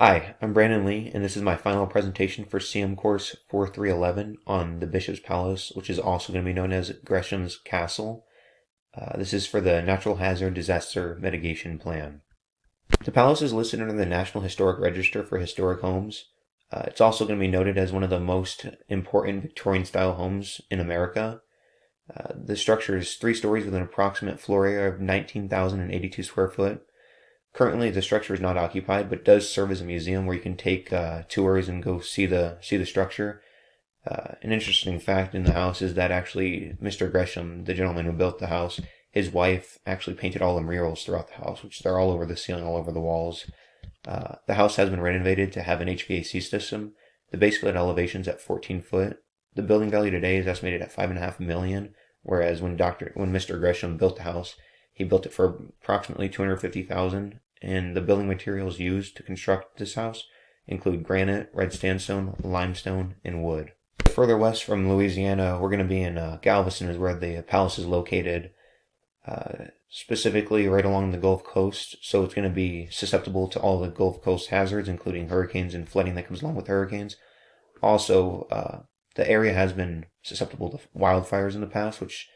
Hi, I'm Brandon Lee, and this is my final presentation for CM Course 4311 on the Bishop's Palace, which is also going to be known as Gresham's Castle. This is for the Natural Hazard Disaster Mitigation Plan. The palace is listed under the National Historic Register for Historic Homes. It's also going to be noted as one of the most important Victorian-style homes in America. The structure is 3 stories with an approximate floor area of 19,082 square foot. Currently, the structure is not occupied, but does serve as a museum where you can take tours and go see the structure. An interesting fact in the house is that actually Mr. Gresham, the gentleman who built the house, his wife actually painted all the murals throughout the house, which they're all over the ceiling, all over the walls. The house has been renovated to have an HVAC system. The base flood elevation is at 14 foot. The building value today is estimated at $5.5 million, whereas when Mr. Gresham built the house, he built it for approximately $250,000, and the building materials used to construct this house include granite, red sandstone, limestone, and wood. Further west from Louisiana, we're going to be in Galveston, is where the palace is located, specifically right along the Gulf Coast, so it's going to be susceptible to all the Gulf Coast hazards, including hurricanes and flooding that comes along with hurricanes. Also, the area has been susceptible to wildfires in the past, which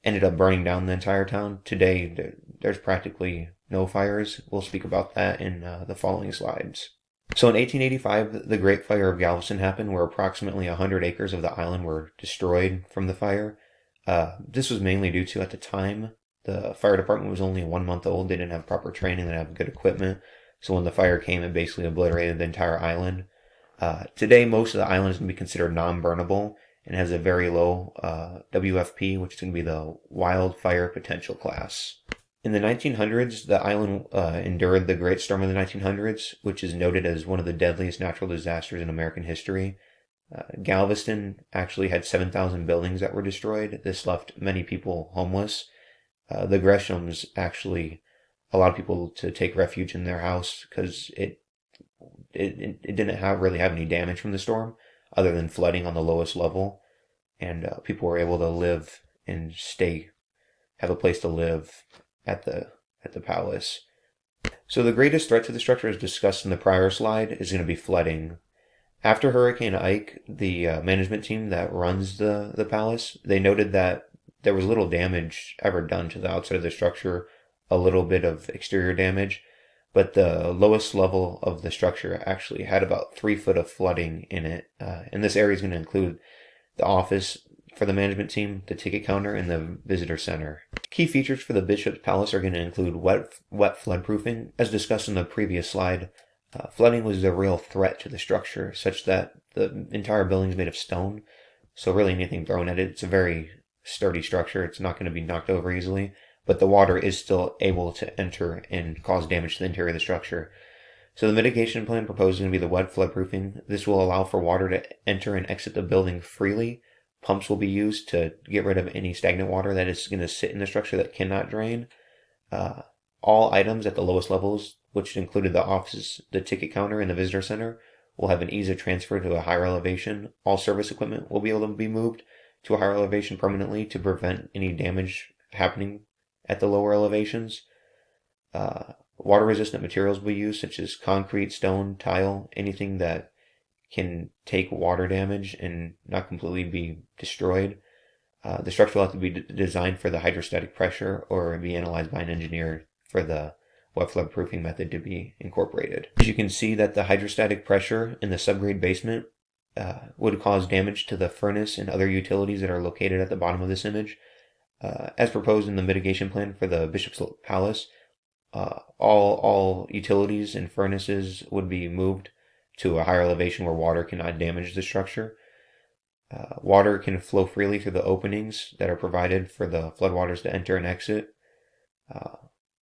ended up burning down the entire town. Today, there's practically no fires. We'll speak about that in the following slides. So in 1885, the Great Fire of Galveston happened, where approximately 100 acres of the island were destroyed from the fire. This was mainly due to, at the time, the fire department was only 1 month old. They didn't have proper training, they didn't have good equipment. So when the fire came, it basically obliterated the entire island. Today, most of the island is going to be considered non-burnable and has a very low WFP, which is going to be the Wildfire Potential class. In the 1900s, the island endured the Great Storm of the 1900s, which is noted as one of the deadliest natural disasters in American history. Galveston actually had 7,000 buildings that were destroyed. This left many people homeless. The Greshams actually allowed people to take refuge in their house because it didn't really have any damage from the storm other than flooding on the lowest level, and people were able to live and have a place to live at the palace. So the greatest threat to the structure, as discussed in the prior slide, is going to be flooding. After Hurricane Ike, the management team that runs the palace, they noted that there was little damage ever done to the outside of the structure, a little bit of exterior damage, but the lowest level of the structure actually had about 3 foot of flooding in it. And this area is going to include the office for the management team, the ticket counter, and the visitor center. Key features for the Bishop's Palace are going to include wet floodproofing. As discussed in the previous slide, flooding was a real threat to the structure, such that the entire building is made of stone, so really anything thrown at it, it's a very sturdy structure. It's not going to be knocked over easily, but the water is still able to enter and cause damage to the interior of the structure. So the mitigation plan proposed is going to be the wet floodproofing. This will allow for water to enter and exit the building freely. Pumps will be used to get rid of any stagnant water that is going to sit in the structure that cannot drain. All items at the lowest levels, which included the offices, the ticket counter, and the visitor center, will have an ease of transfer to a higher elevation. All service equipment will be able to be moved to a higher elevation permanently to prevent any damage happening at the lower elevations. Water-resistant materials will be used, such as concrete, stone, tile, anything that can take water damage and not completely be destroyed. The structure will have to be designed for the hydrostatic pressure or be analyzed by an engineer for the wet flood proofing method to be incorporated. As you can see that the hydrostatic pressure in the subgrade basement would cause damage to the furnace and other utilities that are located at the bottom of this image. As proposed in the mitigation plan for the Bishop's Palace, all utilities and furnaces would be moved to a higher elevation where water cannot damage the structure. Water can flow freely through the openings that are provided for the floodwaters to enter and exit.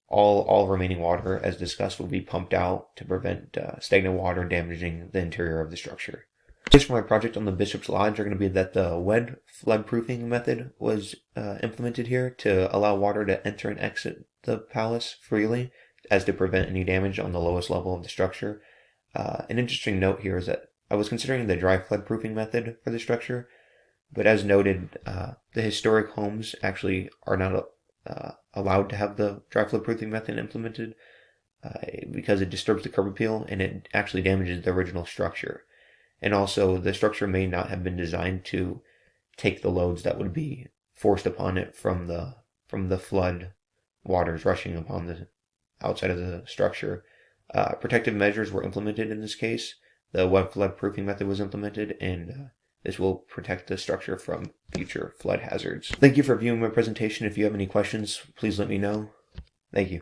All remaining water, as discussed, will be pumped out to prevent stagnant water damaging the interior of the structure. Tips for my project on the Bishop's Lodge are going to be that the wet floodproofing method was implemented here to allow water to enter and exit the palace freely, as to prevent any damage on the lowest level of the structure. An interesting note here is that I was considering the dry floodproofing method for the structure, but as noted, the historic homes actually are not allowed to have the dry floodproofing method implemented. because it disturbs the curb appeal and it actually damages the original structure. And also, the structure may not have been designed to take the loads that would be forced upon it from the flood waters rushing upon the outside of the structure. Protective measures were implemented in this case. The web flood proofing method was implemented, and this will protect the structure from future flood hazards. Thank you for viewing my presentation. If you have any questions, please let me know. Thank you.